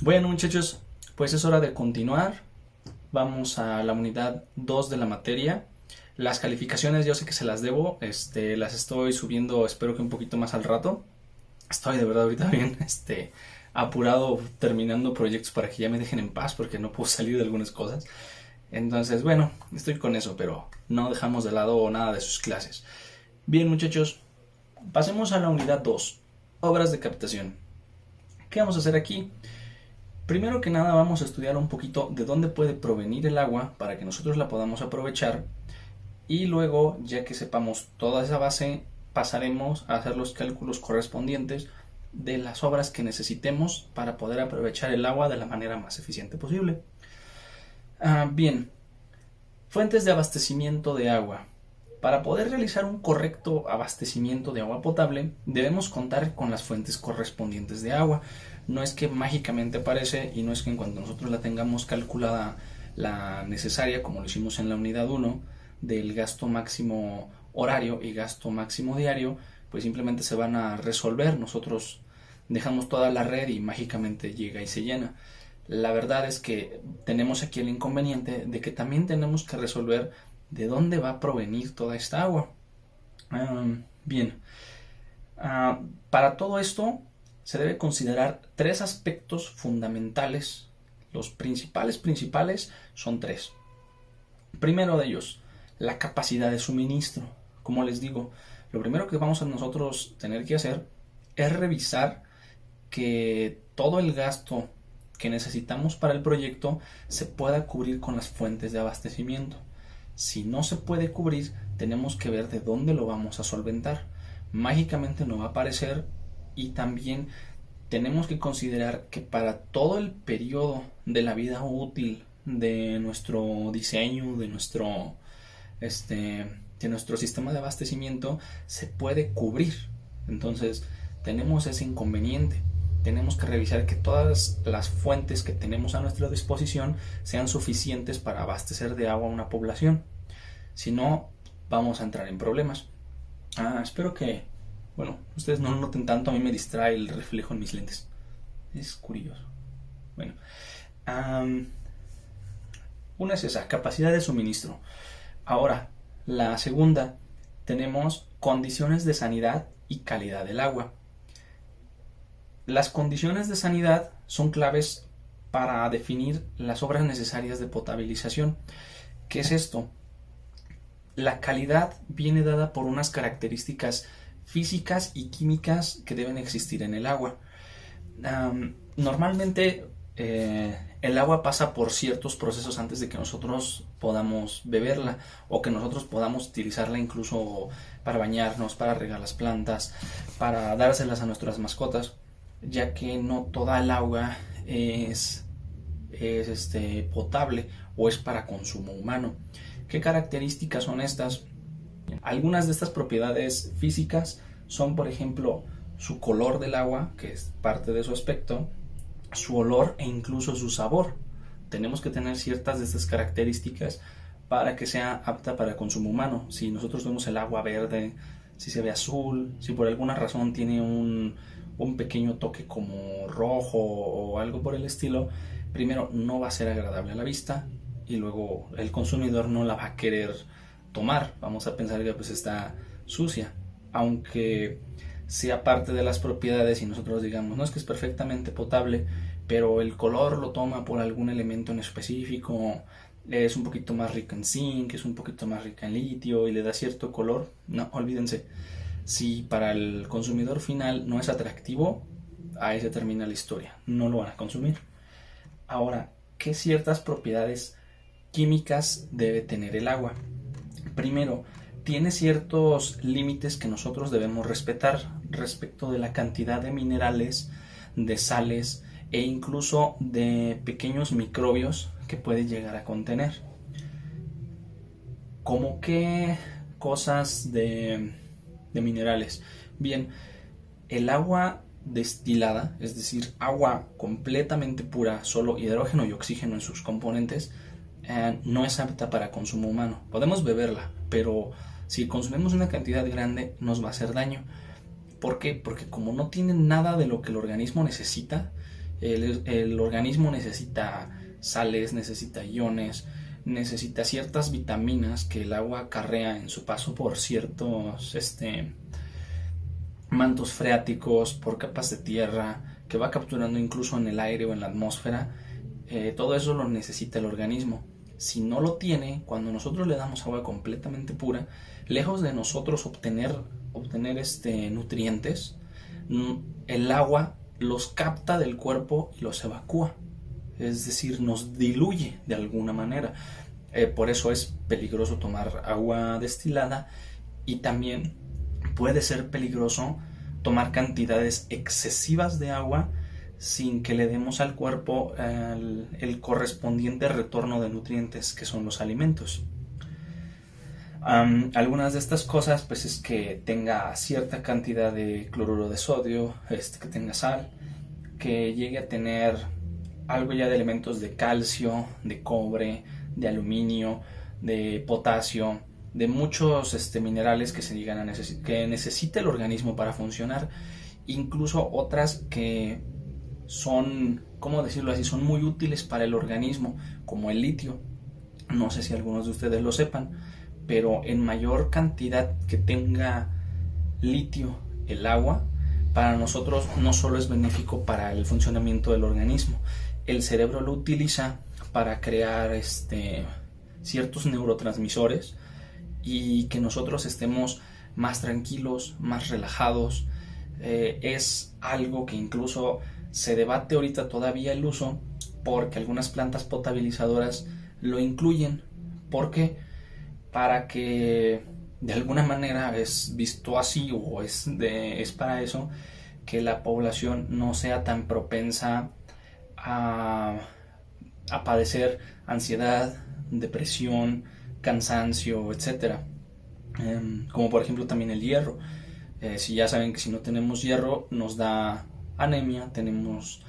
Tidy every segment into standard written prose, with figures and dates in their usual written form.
Bueno, muchachos, pues es hora de continuar. Vamos a la unidad 2 de la materia. Las calificaciones yo sé que se las debo, las estoy subiendo, espero que un poquito más al rato. Estoy de verdad ahorita bien, apurado terminando proyectos para que ya me dejen en paz porque no puedo salir de algunas cosas. Entonces, bueno, estoy con eso, pero no dejamos de lado nada de sus clases. Bien, muchachos, pasemos a la unidad 2, obras de captación. ¿Qué vamos a hacer aquí? Primero que nada vamos a estudiar un poquito de dónde puede provenir el agua para que nosotros la podamos aprovechar y luego, ya que sepamos toda esa base, pasaremos a hacer los cálculos correspondientes de las obras que necesitemos para poder aprovechar el agua de la manera más eficiente posible. Bien, fuentes de abastecimiento de agua. Para poder realizar un correcto abastecimiento de agua potable, debemos contar con las fuentes correspondientes de agua. No es que mágicamente aparece y no es que en cuanto nosotros la tengamos calculada la necesaria, como lo hicimos en la unidad 1, del gasto máximo horario y gasto máximo diario, pues simplemente se van a resolver. Nosotros dejamos toda la red y mágicamente llega y se llena. La verdad es que tenemos aquí el inconveniente de que también tenemos que resolver de dónde va a provenir toda esta agua. Bien, para todo esto se debe considerar tres aspectos fundamentales. Los principales son tres. Primero de ellos, la capacidad de suministro. Como les digo, lo primero que vamos a nosotros tener que hacer es revisar que todo el gasto que necesitamos para el proyecto se pueda cubrir con las fuentes de abastecimiento. Si no se puede cubrir, tenemos que ver de dónde lo vamos a solventar. Mágicamente no va a aparecer y también tenemos que considerar que para todo el periodo de la vida útil de nuestro diseño, de nuestro sistema de abastecimiento, se puede cubrir. Entonces, tenemos ese inconveniente. Tenemos que revisar que todas las fuentes que tenemos a nuestra disposición sean suficientes para abastecer de agua a una población. Si no, vamos a entrar en problemas. Espero que, bueno, ustedes no lo noten tanto, a mí me distrae el reflejo en mis lentes. Es curioso. Bueno, una es esa, capacidad de suministro. Ahora, la segunda, tenemos condiciones de sanidad y calidad del agua. Las condiciones de sanidad son claves para definir las obras necesarias de potabilización. ¿Qué es esto? La calidad viene dada por unas características físicas y químicas que deben existir en el agua. Normalmente el agua pasa por ciertos procesos antes de que nosotros podamos beberla o que nosotros podamos utilizarla incluso para bañarnos, para regar las plantas, para dárselas a nuestras mascotas, ya que no toda el agua es potable o es para consumo humano. ¿Qué características son estas? Algunas de estas propiedades físicas son, por ejemplo, su color del agua, que es parte de su aspecto, su olor e incluso su sabor. Tenemos que tener ciertas de estas características para que sea apta para consumo humano. Si nosotros vemos el agua verde, si se ve azul, si por alguna razón tiene un pequeño toque como rojo o algo por el estilo, primero no va a ser agradable a la vista y luego el consumidor no la va a querer tomar. Vamos a pensar que pues está sucia, aunque sea parte de las propiedades y nosotros digamos no es que es perfectamente potable, pero el color lo toma por algún elemento en específico, es un poquito más rica en zinc, es un poquito más rica en litio y le da cierto color. No, olvídense, si para el consumidor final no es atractivo, ahí se termina la historia, no lo van a consumir. Ahora, ¿qué ciertas propiedades químicas debe tener el agua? Primero, tiene ciertos límites que nosotros debemos respetar respecto de la cantidad de minerales, de sales e incluso de pequeños microbios que puede llegar a contener. ¿Cómo qué cosas de minerales? Bien, el agua destilada, es decir, agua completamente pura, solo hidrógeno y oxígeno en sus componentes, no es apta para consumo humano. Podemos beberla, pero si consumimos una cantidad grande nos va a hacer daño. ¿Por qué? Porque como no tiene nada de lo que el organismo necesita, El organismo necesita sales, necesita iones, necesita ciertas vitaminas que el agua acarrea en su paso por ciertos mantos freáticos, por capas de tierra, que va capturando incluso en el aire o en la atmósfera. Todo eso lo necesita el organismo. Si no lo tiene, cuando nosotros le damos agua completamente pura, lejos de nosotros obtener nutrientes, el agua los capta del cuerpo y los evacúa, es decir, nos diluye de alguna manera. Por eso es peligroso tomar agua destilada, y también puede ser peligroso tomar cantidades excesivas de agua sin que le demos al cuerpo el correspondiente retorno de nutrientes, que son los alimentos. Algunas de estas cosas pues es que tenga cierta cantidad de cloruro de sodio, que tenga sal, que llegue a tener algo ya de elementos de calcio, de cobre, de aluminio, de potasio, de muchos minerales que se llegan a que necesita el organismo para funcionar, incluso otras que son, ¿cómo decirlo así?, son muy útiles para el organismo, como el litio. No sé si algunos de ustedes lo sepan, pero en mayor cantidad que tenga litio el agua, para nosotros no solo es benéfico para el funcionamiento del organismo, el cerebro lo utiliza para crear ciertos neurotransmisores, y que nosotros estemos más tranquilos, más relajados. Es algo que incluso se debate ahorita todavía el uso, porque algunas plantas potabilizadoras lo incluyen. ¿Por qué? Para que de alguna manera es visto así, o es para eso, que la población no sea tan propensa a padecer ansiedad, depresión, cansancio, etcétera. Como por ejemplo también el hierro. Si ya saben que si no tenemos hierro nos da anemia, tenemos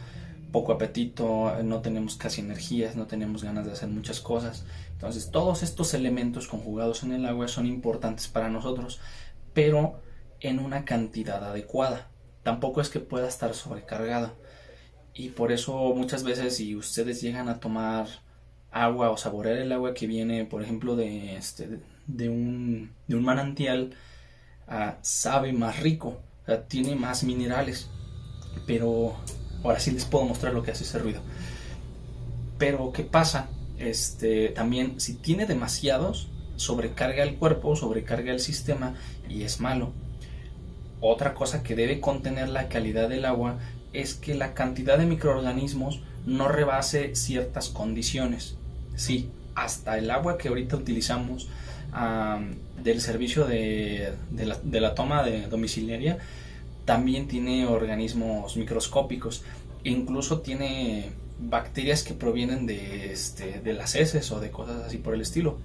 poco apetito, no tenemos casi energías, no tenemos ganas de hacer muchas cosas. Entonces todos estos elementos conjugados en el agua son importantes para nosotros, pero en una cantidad adecuada. Tampoco es que pueda estar sobrecargada, y por eso muchas veces, si ustedes llegan a tomar agua o saborear el agua que viene, por ejemplo, de un manantial, sabe más rico, o sea, tiene más minerales. Pero ahora sí les puedo mostrar lo que hace ese ruido. Pero ¿qué pasa? También, si tiene demasiados, sobrecarga el cuerpo, sobrecarga el sistema, y es malo. Otra cosa que debe contener la calidad del agua es que la cantidad de microorganismos no rebase ciertas condiciones. Sí, hasta el agua que ahorita utilizamos del servicio de la toma de domiciliaria también tiene organismos microscópicos, e incluso tiene bacterias que provienen de las heces o de cosas así por el estilo.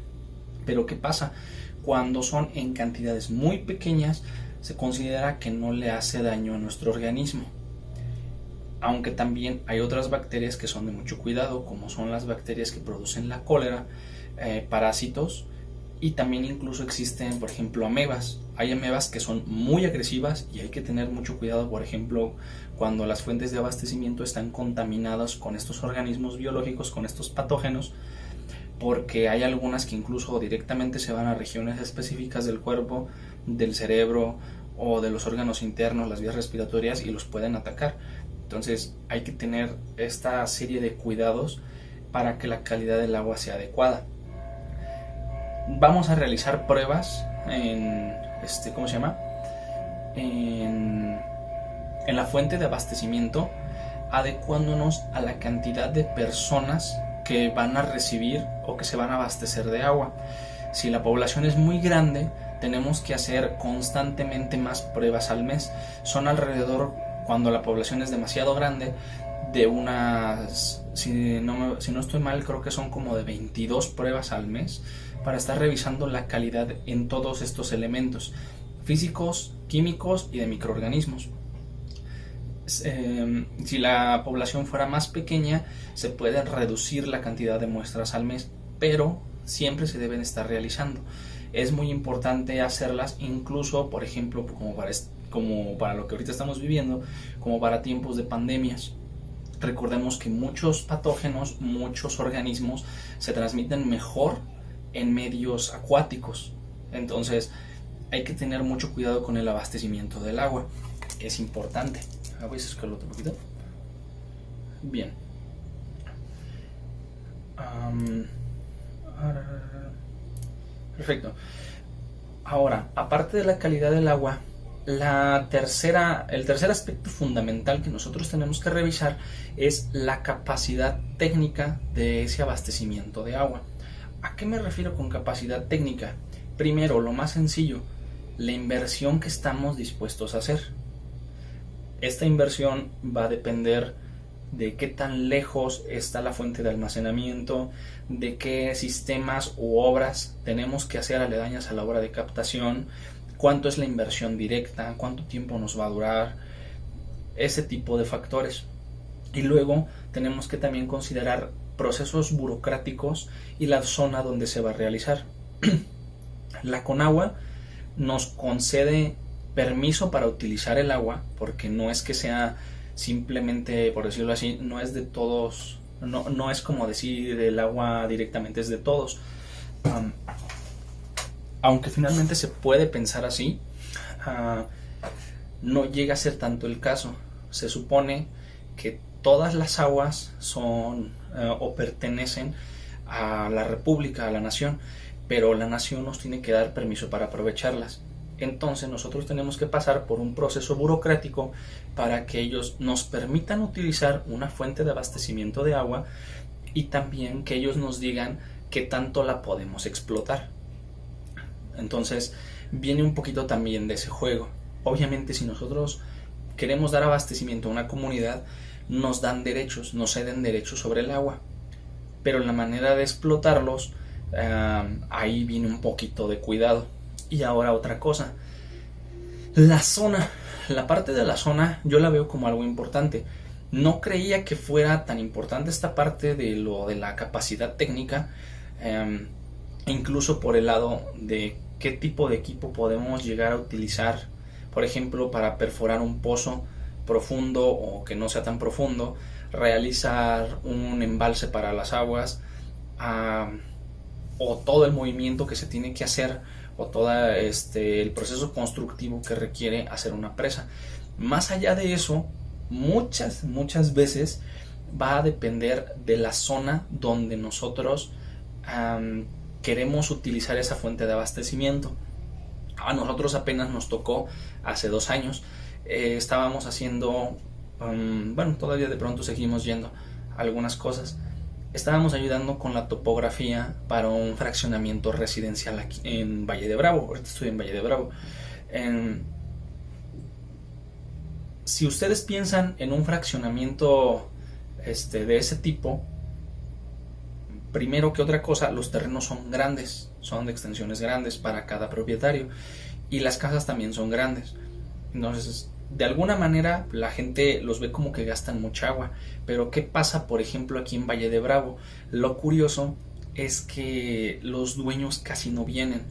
Pero ¿qué pasa? Cuando son en cantidades muy pequeñas, se considera que no le hace daño a nuestro organismo. Aunque también hay otras bacterias que son de mucho cuidado, como son las bacterias que producen la cólera, parásitos, y también incluso existen, por ejemplo, amebas. Hay amebas que son muy agresivas y hay que tener mucho cuidado, por ejemplo, cuando las fuentes de abastecimiento están contaminadas con estos organismos biológicos, con estos patógenos, porque hay algunas que incluso directamente se van a regiones específicas del cuerpo, del cerebro o de los órganos internos, las vías respiratorias, y los pueden atacar. Entonces hay que tener esta serie de cuidados para que la calidad del agua sea adecuada. Vamos a realizar pruebas en la fuente de abastecimiento, adecuándonos a la cantidad de personas que van a recibir o que se van a abastecer de agua. Si la población es muy grande, tenemos que hacer constantemente más pruebas al mes. Son alrededor, cuando la población es demasiado grande, de unas, si no estoy mal, creo que son como de 22 pruebas al mes, para estar revisando la calidad en todos estos elementos físicos, químicos y de microorganismos. Si la población fuera más pequeña, se puede reducir la cantidad de muestras al mes, pero siempre se deben estar realizando. Es muy importante hacerlas, incluso, por ejemplo, como para lo que ahorita estamos viviendo, como para tiempos de pandemias. Recordemos que muchos patógenos, muchos organismos se transmiten mejor en medios acuáticos. Entonces hay que tener mucho cuidado con el abastecimiento del agua. Es importante. Voy a escalar otro poquito. Bien. Perfecto. Ahora, aparte de la calidad del agua, el tercer aspecto fundamental que nosotros tenemos que revisar es la capacidad técnica de ese abastecimiento de agua. ¿A qué me refiero con capacidad técnica? Primero, lo más sencillo, la inversión que estamos dispuestos a hacer. Esta inversión va a depender de qué tan lejos está la fuente de almacenamiento, de qué sistemas u obras tenemos que hacer aledañas a la obra de captación, cuánto es la inversión directa, cuánto tiempo nos va a durar, ese tipo de factores. Y luego tenemos que también considerar procesos burocráticos y la zona donde se va a realizar. La Conagua nos concede permiso para utilizar el agua, porque no es que sea simplemente, por decirlo así, no es de todos, no es como decir el agua directamente es de todos. Aunque finalmente se puede pensar así, no llega a ser tanto el caso. Se supone que todas las aguas son o pertenecen a la República, a la nación, pero la nación nos tiene que dar permiso para aprovecharlas. Entonces nosotros tenemos que pasar por un proceso burocrático para que ellos nos permitan utilizar una fuente de abastecimiento de agua y también que ellos nos digan qué tanto la podemos explotar. Entonces viene un poquito también de ese juego. Obviamente, si nosotros queremos dar abastecimiento a una comunidad, nos dan derechos, nos ceden derechos sobre el agua, pero la manera de explotarlos, ahí viene un poquito de cuidado. Y ahora otra cosa, la zona, la parte de la zona yo la veo como algo importante. No creía que fuera tan importante esta parte de lo de la capacidad técnica, incluso por el lado de qué tipo de equipo podemos llegar a utilizar, por ejemplo, para perforar un pozo profundo o que no sea tan profundo, realizar un embalse para las aguas, o todo el movimiento que se tiene que hacer, o todo el proceso constructivo que requiere hacer una presa. Más allá de eso, muchas veces va a depender de la zona donde nosotros queremos utilizar esa fuente de abastecimiento. A nosotros apenas nos tocó hace 2 años, estábamos haciendo, todavía de pronto seguimos yendo algunas cosas. Estábamos ayudando con la topografía para un fraccionamiento residencial aquí en Valle de Bravo. Ahorita estoy en Valle de Bravo. Si ustedes piensan en un fraccionamiento de ese tipo, primero que otra cosa, los terrenos son grandes, son de extensiones grandes para cada propietario, y las casas también son grandes. Entonces, de alguna manera la gente los ve como que gastan mucha agua, pero ¿qué pasa por ejemplo aquí en Valle de Bravo? Lo curioso es que los dueños casi no vienen.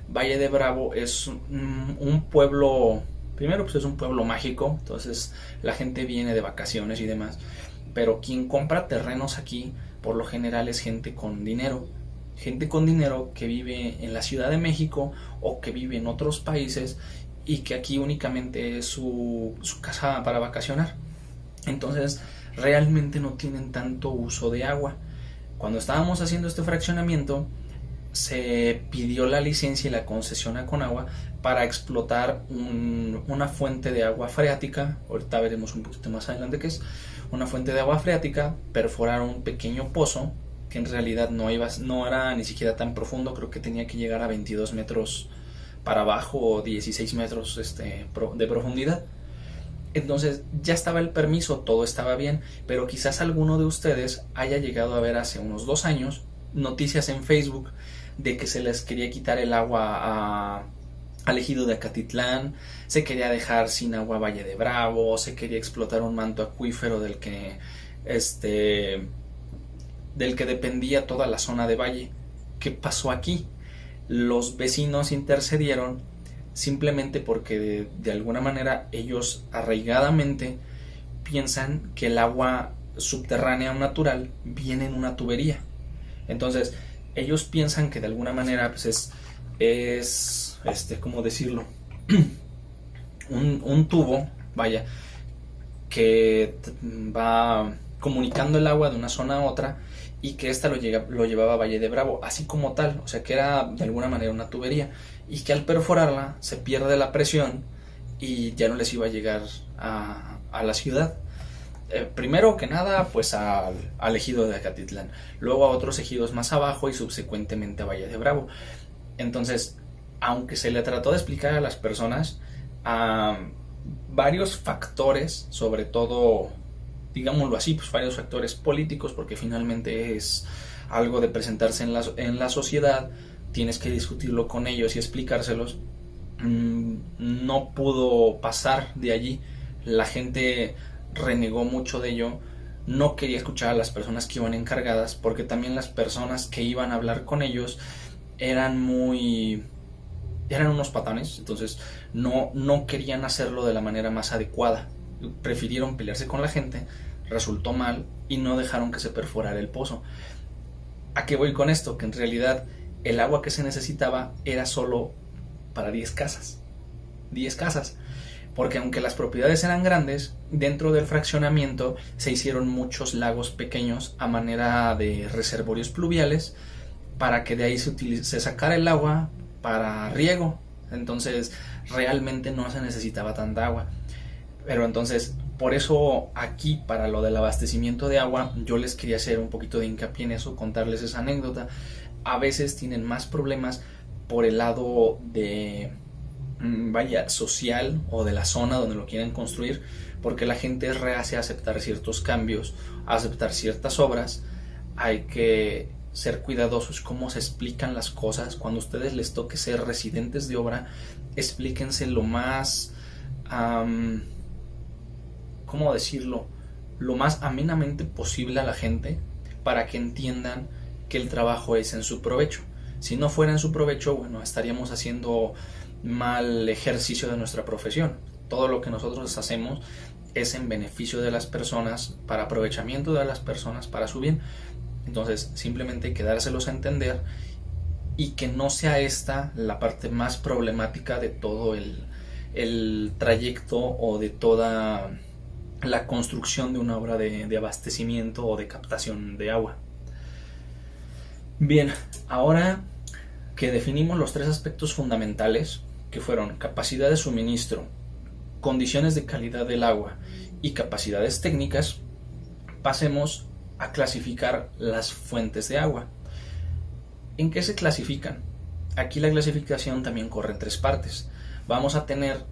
Valle de Bravo es un pueblo, primero pues es un pueblo mágico, entonces la gente viene de vacaciones y demás, pero quien compra terrenos aquí por lo general es gente con dinero que vive en la Ciudad de México o que vive en otros países y que aquí únicamente es su casa para vacacionar. Entonces realmente no tienen tanto uso de agua. Cuando estábamos haciendo este fraccionamiento, se pidió la licencia y la concesión a Conagua para explotar una fuente de agua freática. Ahorita veremos un poquito más adelante qué es una fuente de agua freática. Perforar un pequeño pozo que en realidad no era ni siquiera tan profundo, creo que tenía que llegar a 22 metros para abajo o 16 metros de profundidad. Entonces ya estaba el permiso, todo estaba bien, pero quizás alguno de ustedes haya llegado a ver hace unos 2 años noticias en Facebook de que se les quería quitar el agua al ejido de Acatitlán, se quería dejar sin agua Valle de Bravo, se quería explotar un manto acuífero del que dependía toda la zona de Valle. ¿Qué pasó aquí? Los vecinos intercedieron simplemente porque de alguna manera ellos arraigadamente piensan que el agua subterránea o natural viene en una tubería. Entonces, ellos piensan que de alguna manera pues ¿cómo decirlo? un tubo, vaya, que va comunicando el agua de una zona a otra y que ésta lo llevaba a Valle de Bravo, así como tal, o sea que era de alguna manera una tubería y que al perforarla se pierde la presión y ya no les iba a llegar a la ciudad. Primero que nada, pues al ejido de Acatitlán, luego a otros ejidos más abajo y subsecuentemente a Valle de Bravo. Entonces, aunque se le trató de explicar a las personas varios factores, sobre todo, digámoslo así, pues varios factores políticos, porque finalmente es algo de presentarse en la sociedad, tienes que discutirlo con ellos y explicárselos, no pudo pasar de allí. La gente renegó mucho de ello, no quería escuchar a las personas que iban encargadas, porque también las personas que iban a hablar con ellos eran unos patanes, entonces no querían hacerlo de la manera más adecuada, prefirieron pelearse con la gente, resultó mal y no dejaron que se perforara el pozo. ¿A qué voy con esto? Que en realidad el agua que se necesitaba era solo para 10 casas, porque aunque las propiedades eran grandes, dentro del fraccionamiento se hicieron muchos lagos pequeños a manera de reservorios pluviales para que de ahí se sacara el agua para riego. Entonces realmente no se necesitaba tanta agua. Pero entonces, por eso aquí, para lo del abastecimiento de agua, yo les quería hacer un poquito de hincapié en eso, contarles esa anécdota. A veces tienen más problemas por el lado de social o de la zona donde lo quieren construir, porque la gente es reacia a aceptar ciertos cambios, a aceptar ciertas obras. Hay que ser cuidadosos cómo se explican las cosas. Cuando a ustedes les toque ser residentes de obra, explíquense lo más ¿cómo decirlo? Lo más amenamente posible a la gente, para que entiendan que el trabajo es en su provecho. Si no fuera en su provecho, bueno, estaríamos haciendo mal ejercicio de nuestra profesión. Todo lo que nosotros hacemos es en beneficio de las personas, para aprovechamiento de las personas, para su bien. Entonces simplemente hay que dárselos a entender, y que no sea esta la parte más problemática de todo el trayecto o de toda la construcción de una obra de abastecimiento o de captación de agua. Bien, ahora que definimos los tres aspectos fundamentales, que fueron capacidad de suministro, condiciones de calidad del agua y capacidades técnicas, pasemos a clasificar las fuentes de agua. ¿En qué se clasifican? Aquí la clasificación también corre en tres partes. Vamos a tener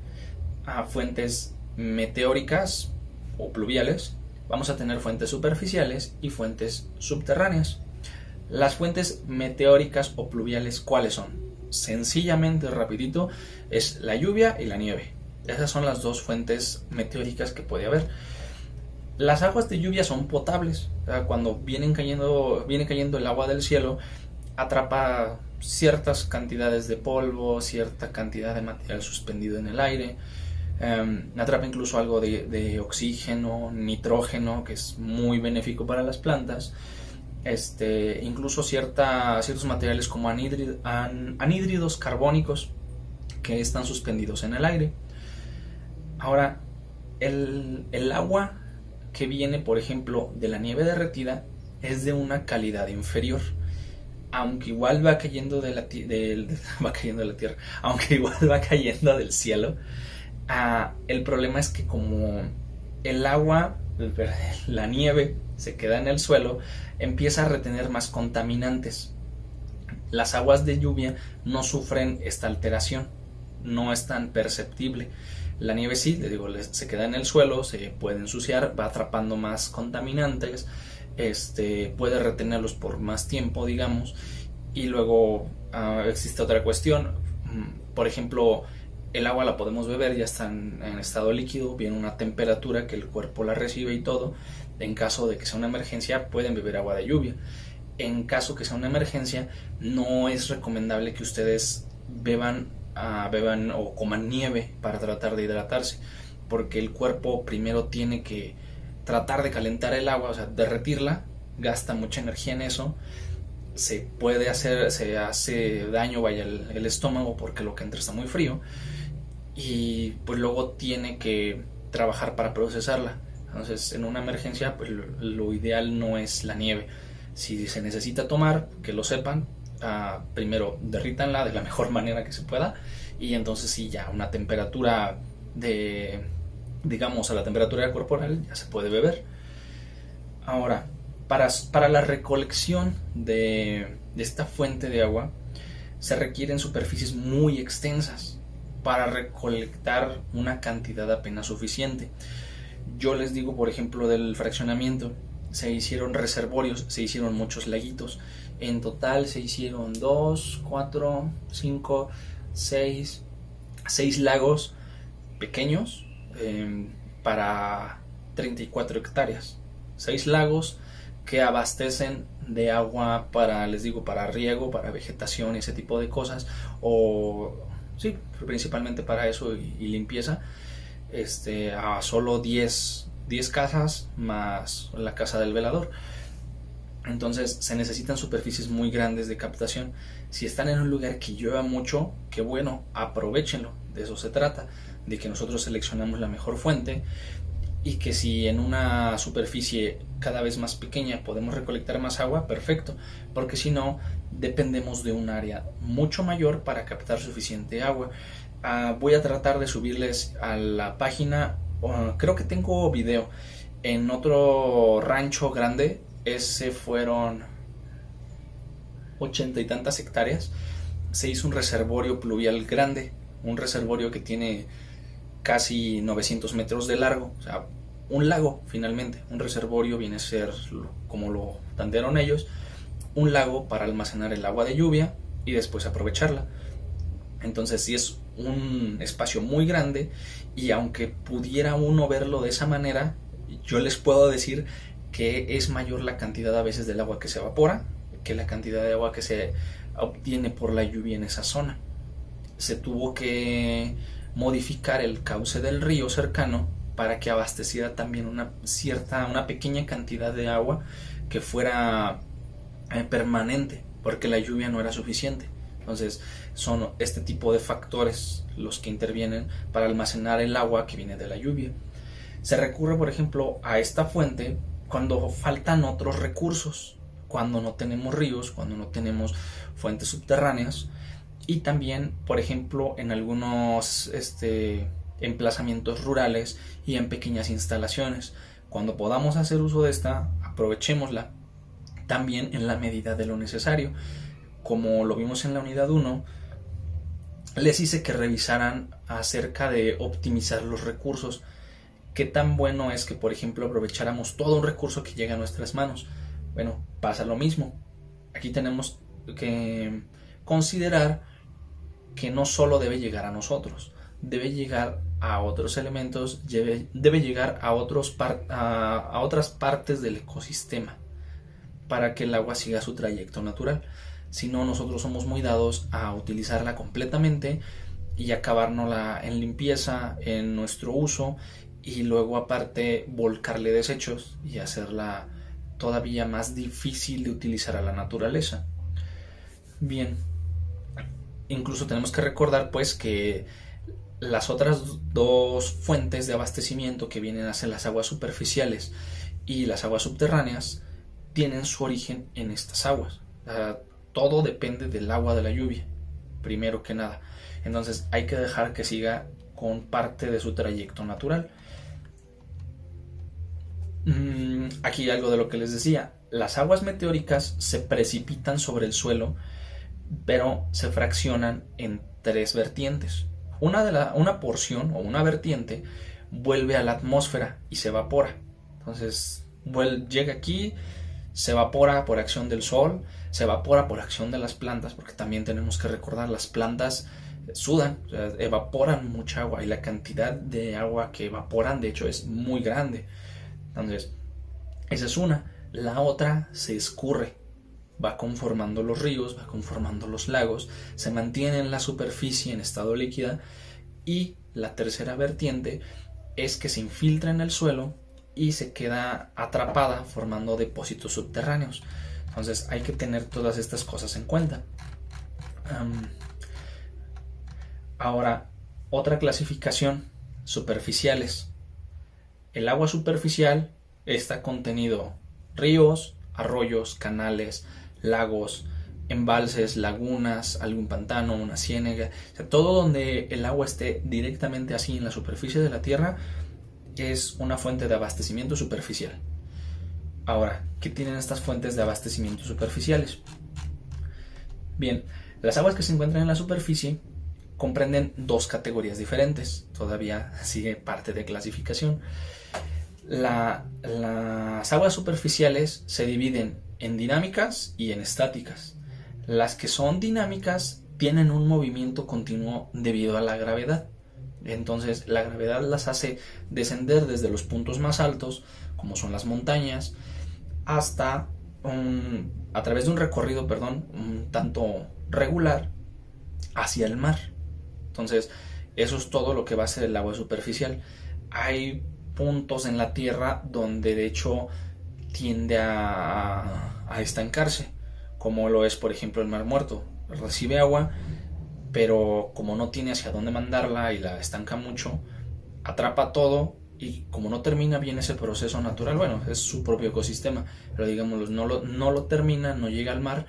fuentes meteóricas o pluviales, vamos a tener fuentes superficiales y fuentes subterráneas. Las fuentes meteóricas o pluviales, ¿cuáles son? Sencillamente, rapidito, es la lluvia y la nieve. Esas son las dos fuentes meteóricas que puede haber. Las aguas de lluvia son potables, o sea, cuando viene cayendo el agua del cielo, atrapa ciertas cantidades de polvo, cierta cantidad de material suspendido en el aire, atrapa incluso algo de oxígeno, nitrógeno, que es muy benéfico para las plantas, incluso ciertos materiales como anhídridos carbónicos que están suspendidos en el aire. Ahora, el agua que viene, por ejemplo, de la nieve derretida es de una calidad inferior, aunque igual va cayendo de la tierra, aunque igual va cayendo del cielo. El problema es que como el agua, la nieve, se queda en el suelo, empieza a retener más contaminantes. Las aguas de lluvia no sufren esta alteración, no es tan perceptible. La nieve sí, les digo, se queda en el suelo, se puede ensuciar, va atrapando más contaminantes, puede retenerlos por más tiempo, digamos. Y luego existe otra cuestión, por ejemplo, el agua la podemos beber, ya está en estado líquido, viene una temperatura que el cuerpo la recibe y todo. En caso de que sea una emergencia, pueden beber agua de lluvia. En caso que sea una emergencia, no es recomendable que ustedes beban o coman nieve para tratar de hidratarse, porque el cuerpo primero tiene que tratar de calentar el agua, o sea, derretirla, gasta mucha energía en eso. Se hace daño, vaya, el estómago, porque lo que entra está muy frío, y pues luego tiene que trabajar para procesarla. Entonces, en una emergencia, pues lo ideal no es la nieve. Si se necesita tomar, que lo sepan, primero derrítanla de la mejor manera que se pueda, y entonces sí, ya una temperatura digamos, a la temperatura corporal, ya se puede beber. Ahora, para la recolección de esta fuente de agua, se requieren superficies muy extensas para recolectar una cantidad apenas suficiente. Yo les digo, por ejemplo, del fraccionamiento, se hicieron reservorios, se hicieron muchos laguitos. En total se hicieron 2, 4, 5, 6 lagos pequeños, para 34 hectáreas. 6 lagos que abastecen de agua para, les digo, para riego, para vegetación y ese tipo de cosas, o sí, principalmente para eso y limpieza, a solo 10 casas más la casa del velador. Entonces se necesitan superficies muy grandes de captación. Si están en un lugar que llueva mucho, que bueno, aprovechenlo. De eso se trata, de que nosotros seleccionamos la mejor fuente, y que si en una superficie cada vez más pequeña podemos recolectar más agua, perfecto, porque si no, dependemos de un área mucho mayor para captar suficiente agua. Voy a tratar de subirles a la página, creo que tengo video, en otro rancho grande. Ese fueron 80 y tantas hectáreas. Se hizo un reservorio pluvial grande, un reservorio que tiene casi 900 metros de largo, o sea, un lago finalmente. Un reservorio viene a ser, como lo tantearon ellos, un lago para almacenar el agua de lluvia y después aprovecharla. Entonces sí es un espacio muy grande, y aunque pudiera uno verlo de esa manera, yo les puedo decir que es mayor la cantidad a veces del agua que se evapora que la cantidad de agua que se obtiene por la lluvia en esa zona. Se tuvo que modificar el cauce del río cercano para que abasteciera también una pequeña cantidad de agua que fuera permanente, porque la lluvia no era suficiente. Entonces son este tipo de factores los que intervienen para almacenar el agua que viene de la lluvia. Se recurre, por ejemplo, a esta fuente cuando faltan otros recursos, cuando no tenemos ríos, cuando no tenemos fuentes subterráneas, y también, por ejemplo, en algunos emplazamientos rurales y en pequeñas instalaciones. Cuando podamos hacer uso de esta, aprovechémosla, también en la medida de lo necesario. Como lo vimos en la unidad 1, les hice que revisaran acerca de optimizar los recursos. ¿Qué tan bueno es que, por ejemplo, aprovecháramos todo un recurso que llega a nuestras manos? Bueno, pasa lo mismo. Aquí tenemos que considerar que no solo debe llegar a nosotros, debe llegar a otros elementos, debe llegar a otras partes del ecosistema para que el agua siga su trayecto natural. Si no, nosotros somos muy dados a utilizarla completamente y acabárnosla en limpieza, en nuestro uso, y luego aparte volcarle desechos y hacerla todavía más difícil de utilizar a la naturaleza. Bien, incluso tenemos que recordar pues que las otras dos fuentes de abastecimiento, que vienen a ser las aguas superficiales y las aguas subterráneas, tienen su origen en estas aguas. Todo depende del agua de la lluvia, primero que nada. Entonces hay que dejar que siga con parte de su trayecto natural. Aquí algo de lo que les decía: las aguas meteóricas se precipitan sobre el suelo, pero se fraccionan en tres vertientes. Una porción o una vertiente vuelve a la atmósfera y se evapora. Entonces llega aquí, se evapora por acción del sol, se evapora por acción de las plantas, porque también tenemos que recordar, las plantas sudan, o sea, evaporan mucha agua, y la cantidad de agua que evaporan de hecho es muy grande. Entonces esa es una. La otra se escurre, va conformando los ríos, va conformando los lagos, se mantiene en la superficie en estado líquida. Y la tercera vertiente es que se infiltra en el suelo y se queda atrapada formando depósitos subterráneos. Entonces hay que tener todas estas cosas en cuenta. Ahora, otra clasificación, superficiales. El agua superficial está contenido ríos, arroyos, canales, lagos, embalses, lagunas, algún pantano, una ciénaga, o sea, todo donde el agua esté directamente así en la superficie de la tierra es una fuente de abastecimiento superficial. Ahora, ¿qué tienen estas fuentes de abastecimiento superficiales? Bien, las aguas que se encuentran en la superficie comprenden dos categorías diferentes, todavía sigue parte de clasificación. Las aguas superficiales se dividen en dinámicas y en estáticas. Las que son dinámicas tienen un movimiento continuo debido a la gravedad. Entonces la gravedad las hace descender desde los puntos más altos, como son las montañas, hasta a través de un recorrido, un tanto regular hacia el mar. Entonces eso es todo lo que va a ser el agua superficial. Hay puntos en la tierra donde de hecho tiende a estancarse, como lo es por ejemplo el Mar Muerto. Recibe agua, pero como no tiene hacia dónde mandarla y la estanca mucho, atrapa todo y como no termina bien ese proceso natural, bueno, es su propio ecosistema, pero digamos no lo termina, no llega al mar,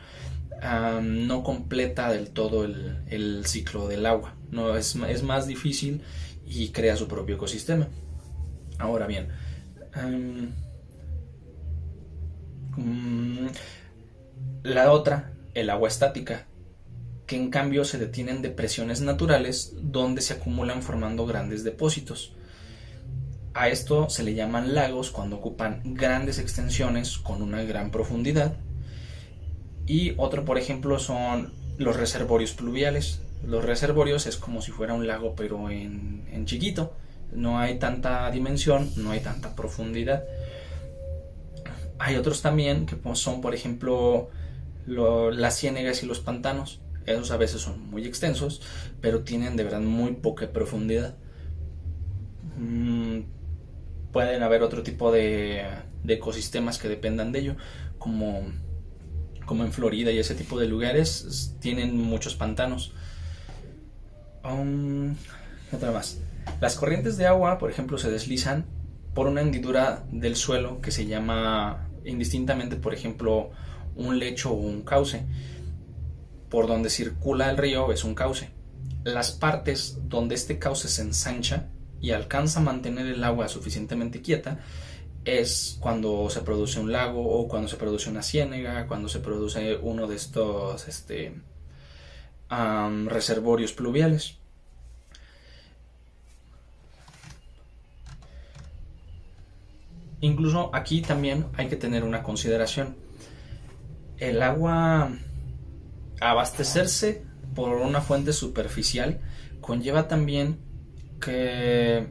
no completa del todo el ciclo del agua, no es más difícil y crea su propio ecosistema. Ahora bien, la otra, el agua estática, que en cambio se detiene en depresiones naturales donde se acumulan formando grandes depósitos. A esto se le llaman lagos cuando ocupan grandes extensiones con una gran profundidad. Y otro, por ejemplo, son los reservorios pluviales. Los reservorios es como si fuera un lago pero en chiquito. No hay tanta dimensión, no hay tanta profundidad. Hay otros también que son, por ejemplo, las ciénegas y los pantanos. Esos a veces son muy extensos, pero tienen de verdad muy poca profundidad. Pueden haber otro tipo de ecosistemas que dependan de ello, como en Florida y ese tipo de lugares tienen muchos pantanos. Otra más. Las corrientes de agua, por ejemplo, se deslizan por una hendidura del suelo que se llama indistintamente, por ejemplo, un lecho o un cauce. Por donde circula el río es un cauce. Las partes donde este cauce se ensancha y alcanza a mantener el agua suficientemente quieta es cuando se produce un lago o cuando se produce una ciénaga, cuando se produce uno de estos reservorios pluviales. Incluso aquí también hay que tener una consideración. El agua, abastecerse por una fuente superficial conlleva también que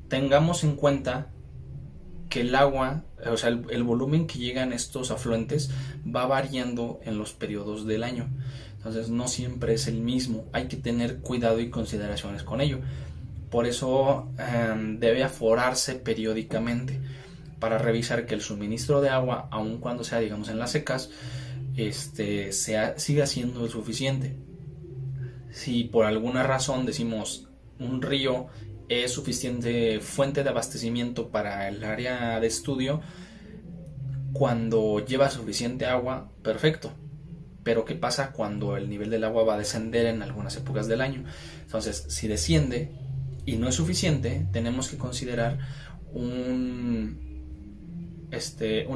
tengamos en cuenta que el agua, o sea, el volumen que llegan estos afluentes va variando en los periodos del año. Entonces no siempre es el mismo. Hay que tener cuidado y consideraciones con ello. Por eso debe aforarse periódicamente para revisar que el suministro de agua, aun cuando sea, digamos, en las secas, siga siendo el suficiente. Si por alguna razón decimos un río es suficiente fuente de abastecimiento para el área de estudio, cuando lleva suficiente agua, perfecto. Pero ¿qué pasa cuando el nivel del agua va a descender en algunas épocas del año? Entonces, si desciende y no es suficiente, tenemos que considerar una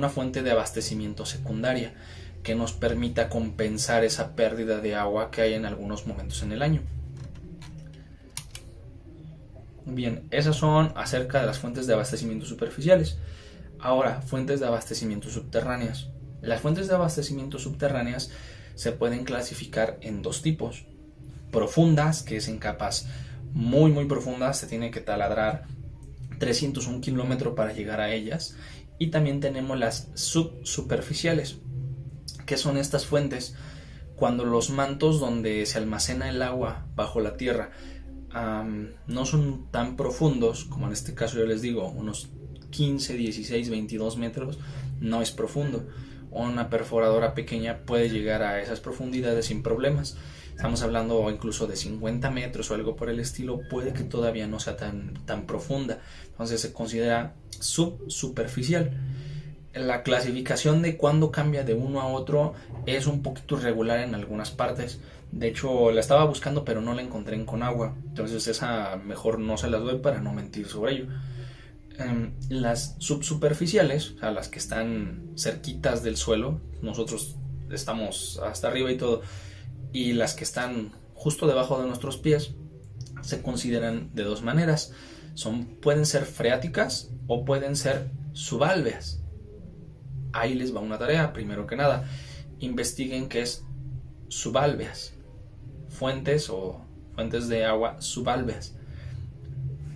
fuente de abastecimiento secundaria que nos permita compensar esa pérdida de agua que hay en algunos momentos en el año. Bien, esas son acerca de las fuentes de abastecimiento superficiales. Ahora, fuentes de abastecimiento subterráneas. Las fuentes de abastecimiento subterráneas se pueden clasificar en dos tipos. Profundas, que es en capas muy muy profundas, se tiene que taladrar 301 kilómetros para llegar a ellas. Y también tenemos las subsuperficiales, que son estas fuentes cuando los mantos donde se almacena el agua bajo la tierra no son tan profundos, como en este caso yo les digo, unos 15, 16, 22 metros no es profundo. Una perforadora pequeña puede llegar a esas profundidades sin problemas. Estamos hablando incluso de 50 metros o algo por el estilo, puede que todavía no sea tan profunda. Entonces se considera subsuperficial. La clasificación de cuándo cambia de uno a otro es un poquito irregular en algunas partes. De hecho, la estaba buscando pero no la encontré en Conagua. Entonces esa mejor no se las doy para no mentir sobre ello. Las subsuperficiales, o sea, las que están cerquitas del suelo, nosotros estamos hasta arriba y todo, y las que están justo debajo de nuestros pies, se consideran de dos maneras. Pueden ser freáticas o pueden ser subálveas. Ahí les va una tarea. Primero que nada, investiguen qué es subálveas. Fuentes de agua subálveas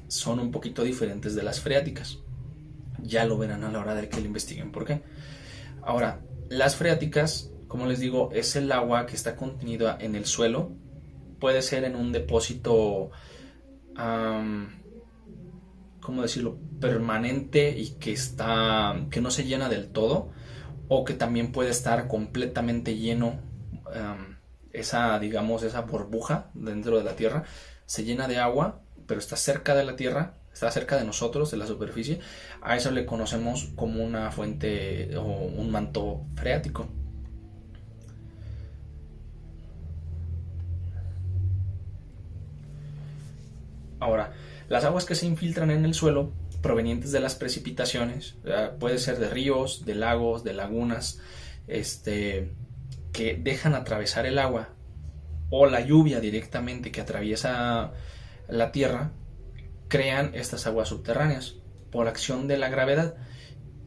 son un poquito diferentes de las freáticas. Ya lo verán a la hora de que lo investiguen por qué. Ahora, las freáticas, como les digo, es el agua que está contenida en el suelo. Puede ser en un depósito, ¿cómo decirlo?, permanente y que no se llena del todo, o que también puede estar completamente lleno. Esa burbuja dentro de la tierra se llena de agua, pero está cerca de la tierra, está cerca de nosotros, de la superficie. A eso le conocemos como una fuente o un manto freático. Ahora, las aguas que se infiltran en el suelo provenientes de las precipitaciones, puede ser de ríos, de lagos, de lagunas, que dejan atravesar el agua, o la lluvia directamente que atraviesa la tierra, crean estas aguas subterráneas por acción de la gravedad,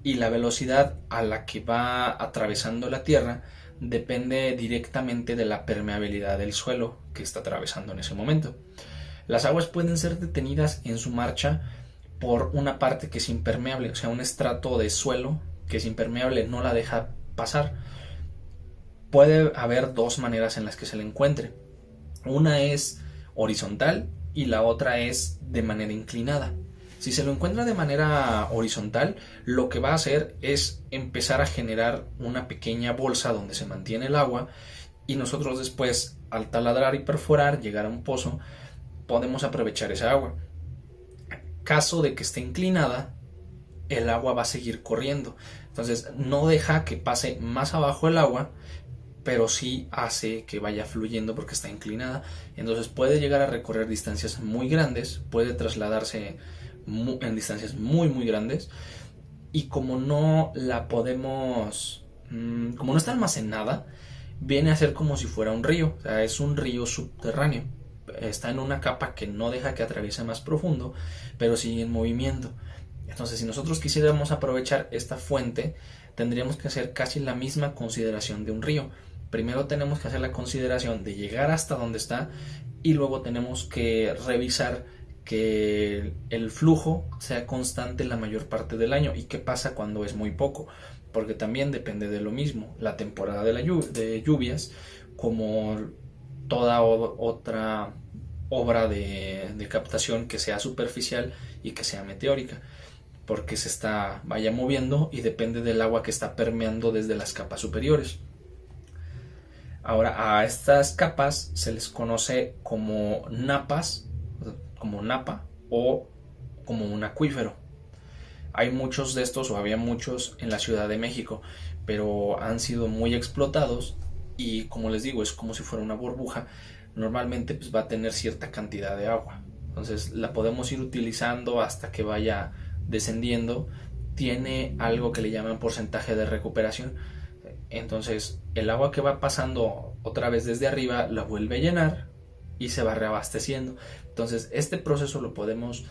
y la velocidad a la que va atravesando la tierra depende directamente de la permeabilidad del suelo que está atravesando en ese momento. Las aguas pueden ser detenidas en su marcha por una parte que es impermeable, o sea, un estrato de suelo que es impermeable, no la deja pasar. Puede haber dos maneras en las que se le encuentre. Una es horizontal y la otra es de manera inclinada. Si se lo encuentra de manera horizontal, lo que va a hacer es empezar a generar una pequeña bolsa donde se mantiene el agua, y nosotros después, al taladrar y perforar, llegar a un pozo, podemos aprovechar esa agua. Caso de que esté inclinada, el agua va a seguir corriendo. Entonces no deja que pase más abajo el agua, pero sí hace que vaya fluyendo porque está inclinada. Entonces puede llegar a recorrer distancias muy grandes, puede trasladarse en distancias muy muy grandes, y como no la podemos, como no está almacenada, viene a ser como si fuera un río. O sea, es un río subterráneo. Está en una capa que no deja que atraviese más profundo, pero sigue en movimiento. Entonces, si nosotros quisiéramos aprovechar esta fuente, tendríamos que hacer casi la misma consideración de un río. Primero tenemos que hacer la consideración de llegar hasta donde está, y luego tenemos que revisar que el flujo sea constante la mayor parte del año. ¿Y qué pasa cuando es muy poco? Porque también depende de lo mismo, la temporada de lluvias, como toda otra obra de captación que sea superficial y que sea meteórica, porque vaya moviendo y depende del agua que está permeando desde las capas superiores. Ahora, a estas capas se les conoce como napas, como napa, o como un acuífero. Hay muchos de estos, o había muchos en la Ciudad de México, pero han sido muy explotados, y como les digo, es como si fuera una burbuja. Normalmente pues va a tener cierta cantidad de agua, entonces la podemos ir utilizando hasta que vaya descendiendo. Tiene algo que le llaman porcentaje de recuperación. Entonces el agua que va pasando otra vez desde arriba la vuelve a llenar y se va reabasteciendo. Entonces este proceso lo podemos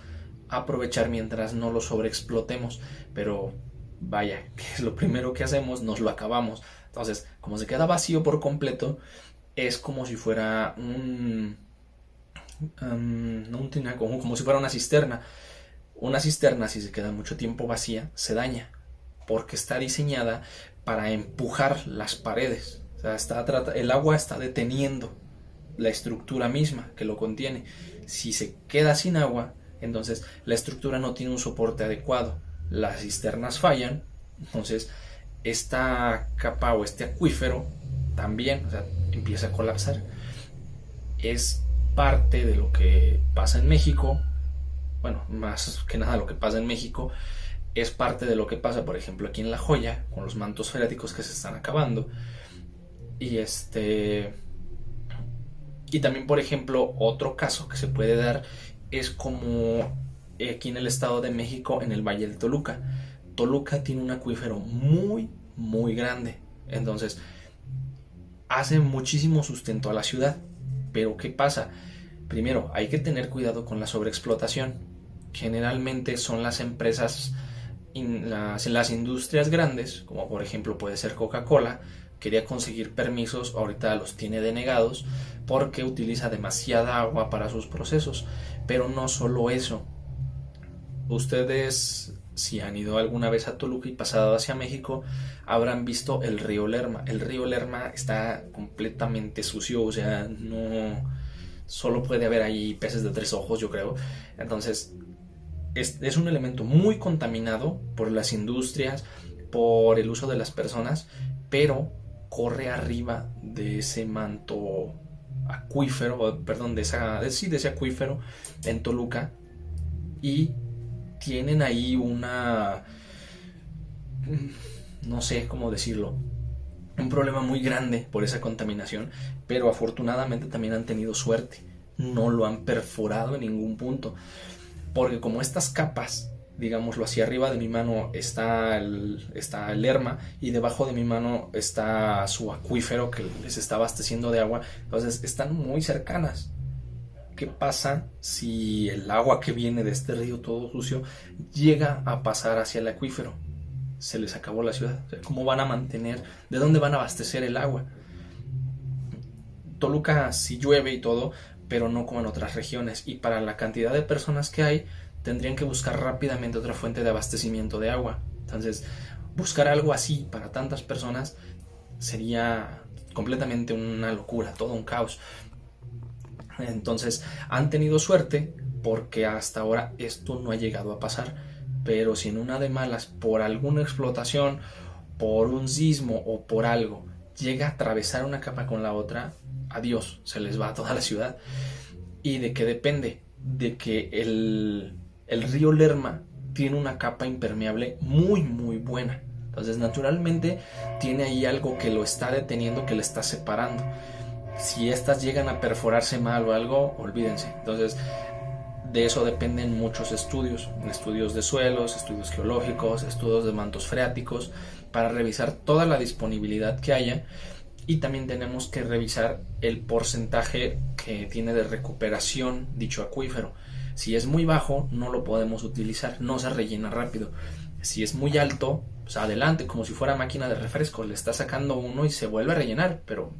aprovechar mientras no lo sobreexplotemos, pero vaya, que es lo primero que hacemos, nos lo acabamos. Entonces, como se queda vacío por completo, es como si fuera no un tinaco, como si fuera una cisterna. Una cisterna, si se queda mucho tiempo vacía, se daña, porque está diseñada para empujar las paredes. O sea, el agua está deteniendo la estructura misma que lo contiene. Si se queda sin agua, entonces la estructura no tiene un soporte adecuado. las cisternas fallan, entonces esta capa o este acuífero también, o sea, empieza a colapsar. Es parte de lo que pasa en México, bueno, más que nada lo que pasa en México, es parte de lo que pasa, por ejemplo, aquí en La Joya, con los mantos freáticos que se están acabando. Y y también, por ejemplo, otro caso que se puede dar es como aquí en el Estado de México, en el Valle de Toluca. Toluca tiene un acuífero muy, muy grande. Entonces, hace muchísimo sustento a la ciudad. Pero, ¿qué pasa? Primero, hay que tener cuidado con la sobreexplotación. Generalmente son las empresas, las industrias grandes, como por ejemplo puede ser Coca-Cola, quería conseguir permisos, ahorita los tiene denegados porque utiliza demasiada agua para sus procesos. Pero no solo eso. Ustedes, si han ido alguna vez a Toluca y pasado hacia México, habrán visto el río Lerma. El río Lerma está completamente sucio, o sea, no solo puede haber ahí peces de tres ojos, yo creo. Entonces, es un elemento muy contaminado por las industrias, por el uso de las personas, pero corre arriba de ese manto acuífero, perdón, de ese acuífero en Toluca, y tienen ahí no sé cómo decirlo, un problema muy grande por esa contaminación, pero afortunadamente también han tenido suerte, no lo han perforado en ningún punto, porque como estas capas, digámoslo así, arriba de mi mano está el Lerma y debajo de mi mano está su acuífero que les está abasteciendo de agua, entonces están muy cercanas. ¿Qué pasa si el agua que viene de este río todo sucio llega a pasar hacia el acuífero? Se les acabó la ciudad. O sea, ¿cómo van a mantener? ¿De dónde van a abastecer el agua? Toluca sí llueve y todo, pero no como en otras regiones. Y para la cantidad de personas que hay, tendrían que buscar rápidamente otra fuente de abastecimiento de agua. Entonces, buscar algo así para tantas personas sería completamente una locura, todo un caos. Entonces, han tenido suerte porque hasta ahora esto no ha llegado a pasar. Pero si en una de malas, por alguna explotación, por un sismo o por algo, llega a atravesar una capa con la otra, adiós, se les va a toda la ciudad. ¿Y de qué depende? De que el río Lerma tiene una capa impermeable muy, muy buena. Entonces, naturalmente, tiene ahí algo que lo está deteniendo, que le está separando. Si estas llegan a perforarse mal o algo, olvídense. Entonces, de eso dependen muchos estudios de suelos, estudios geológicos, estudios de mantos freáticos, para revisar toda la disponibilidad que haya, y también tenemos que revisar el porcentaje que tiene de recuperación dicho acuífero. Si es muy bajo, no lo podemos utilizar, no se rellena rápido. Si es muy alto, pues adelante, como si fuera máquina de refresco, le está sacando uno y se vuelve a rellenar, pero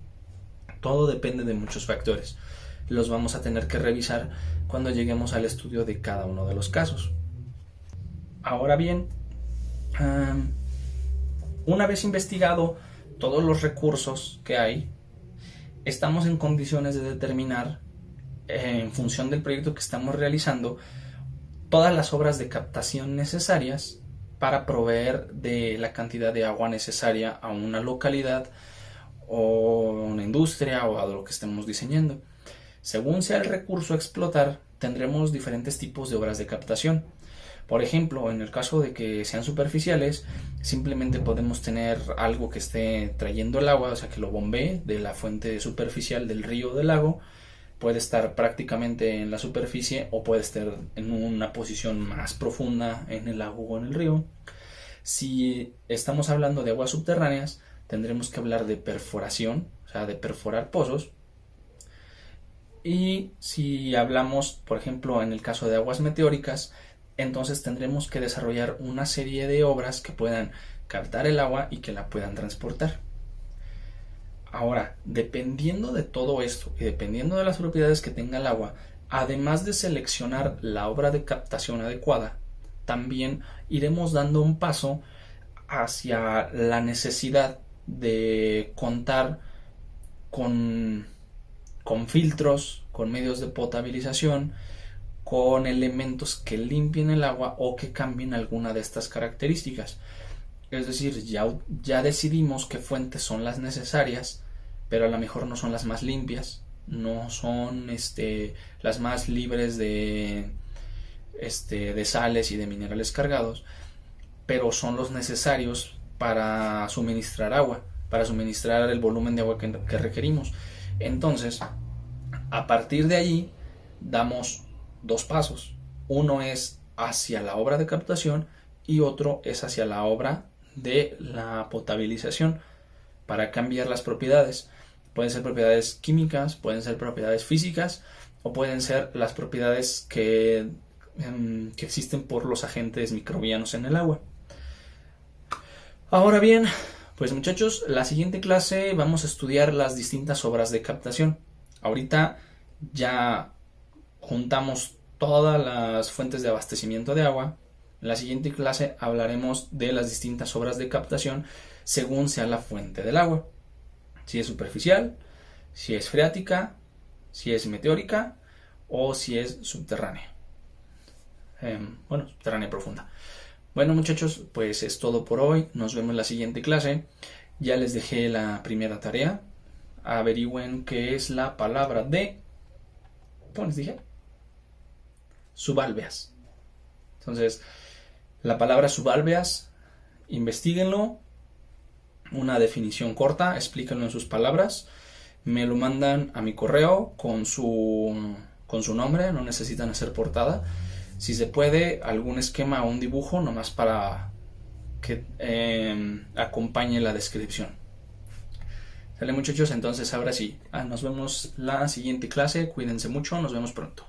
todo depende de muchos factores. Los vamos a tener que revisar cuando lleguemos al estudio de cada uno de los casos. Ahora bien, una vez investigado todos los recursos que hay, estamos en condiciones de determinar, en función del proyecto que estamos realizando, todas las obras de captación necesarias para proveer de la cantidad de agua necesaria a una localidad o una industria o a lo que estemos diseñando. Según sea el recurso a explotar, tendremos diferentes tipos de obras de captación. Por ejemplo, en el caso de que sean superficiales, simplemente podemos tener algo que esté trayendo el agua, o sea, que lo bombee de la fuente superficial del río o del lago. Puede estar prácticamente en la superficie o puede estar en una posición más profunda en el lago o en el río. Si estamos hablando de aguas subterráneas, tendremos que hablar de perforación, o sea, de perforar pozos. Y si hablamos, por ejemplo, en el caso de aguas meteóricas, entonces tendremos que desarrollar una serie de obras que puedan captar el agua y que la puedan transportar. Ahora, dependiendo de todo esto y dependiendo de las propiedades que tenga el agua, además de seleccionar la obra de captación adecuada, también iremos dando un paso hacia la necesidad de contar con filtros, con medios de potabilización, con elementos que limpien el agua o que cambien alguna de estas características. Es decir, ya decidimos qué fuentes son las necesarias, pero a lo mejor no son las más limpias, no son las más libres de sales y de minerales cargados, pero son los necesarios para suministrar agua, para suministrar el volumen de agua que requerimos. Entonces, a partir de allí, damos dos pasos. Uno es hacia la obra de captación y otro es hacia la obra de la potabilización para cambiar las propiedades. Pueden ser propiedades químicas, pueden ser propiedades físicas o pueden ser las propiedades que existen por los agentes microbianos en el agua. Ahora bien, pues muchachos, la siguiente clase vamos a estudiar las distintas obras de captación. Ahorita ya juntamos todas las fuentes de abastecimiento de agua. En la siguiente clase hablaremos de las distintas obras de captación según sea la fuente del agua. Si es superficial, si es freática, si es meteórica o si es subterránea. Subterránea profunda. Bueno muchachos, pues es todo por hoy. Nos vemos en la siguiente clase. Ya les dejé la primera tarea. Averigüen qué es la palabra de... ¿Cómo les dije? Subálveas. Entonces, la palabra subálveas, investíguenlo. Una definición corta, explíquenlo en sus palabras. Me lo mandan a mi correo con su nombre, no necesitan hacer portada. Si se puede, algún esquema o un dibujo, nomás para que acompañe la descripción. ¿Sale muchachos? Entonces ahora sí, nos vemos la siguiente clase. Cuídense mucho, nos vemos pronto.